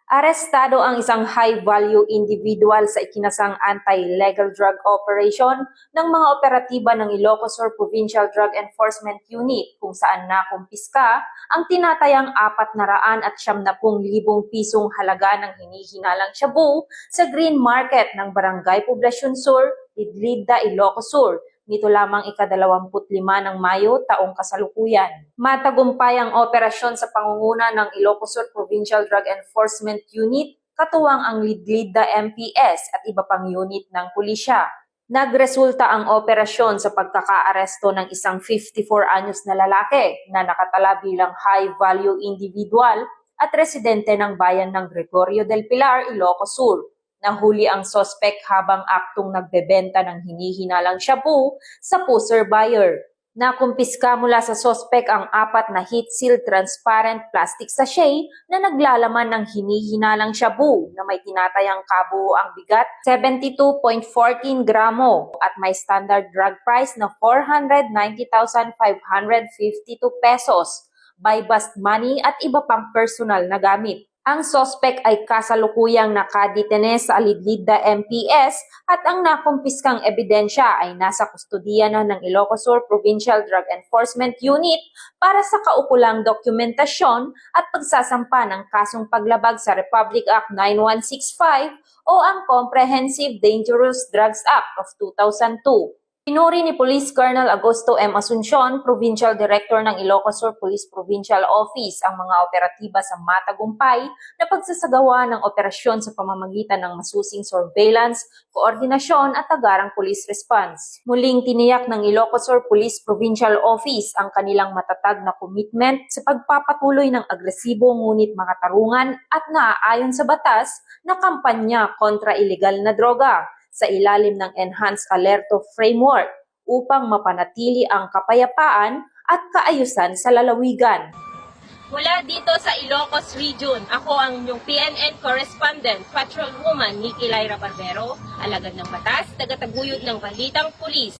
Arestado ang isang high-value individual sa ikinasang anti-illegal drug operation ng mga operatiba ng Ilocos Sur Provincial Drug Enforcement Unit kung saan nakumpiska ang tinatayang 470,000 pisong halaga ng hinihinalang shabu sa green market ng Barangay Poblacion Sur, Idlida, Ilocos Sur. Nito lamang ika-25 ng Mayo taong kasalukuyan. Matagumpay ang operasyon sa pangunguna ng Ilocos Sur Provincial Drug Enforcement Unit, katuwang ang Lidlida MPS at iba pang unit ng pulisya. Nagresulta ang operasyon sa pagkakaaresto ng isang 54 anyos na lalaki na nakatala bilang high-value individual at residente ng bayan ng Gregorio del Pilar, Ilocos Sur. Nahuli ang sospek habang aktong nagbebenta ng hinihinalang shabu sa pusher buyer. Nakumpiska mula sa sospek ang 4 na heat-sealed transparent plastic sachet na naglalaman ng hinihinalang shabu na may tinatayang kabuuang bigat 72.14 gramo at may standard drug price na 490,552 pesos, by bust money at iba pang personal na gamit. Ang sospek ay kasalukuyang nakadetene sa Lidlida MPS at ang nakumpiskang ebidensya ay nasa kustodiya na ng Ilocos Sur Provincial Drug Enforcement Unit para sa kaukulang dokumentasyon at pagsasampa ng kasong paglabag sa Republic Act 9165 o ang Comprehensive Dangerous Drugs Act of 2002. Pinuri ni Police Colonel Augusto M. Asuncion, Provincial Director ng Ilocos Sur Police Provincial Office, ang mga operatiba sa matagumpay na pagsasagawa ng operasyon sa pamamagitan ng masusing surveillance, koordinasyon at agarang police response. Muling tiniyak ng Ilocos Sur Police Provincial Office ang kanilang matatag na commitment sa pagpapatuloy ng agresibo ngunit makatarungan at naaayon sa batas na kampanya kontra ilegal na droga sa ilalim ng Enhanced Alerto Framework upang mapanatili ang kapayapaan at kaayusan sa lalawigan. Mula dito sa Ilocos Region, ako ang inyong PNN Correspondent, Patrolwoman Nikki Lyra Barbero, alagad ng batas, tagataguyod ng balitang pulis.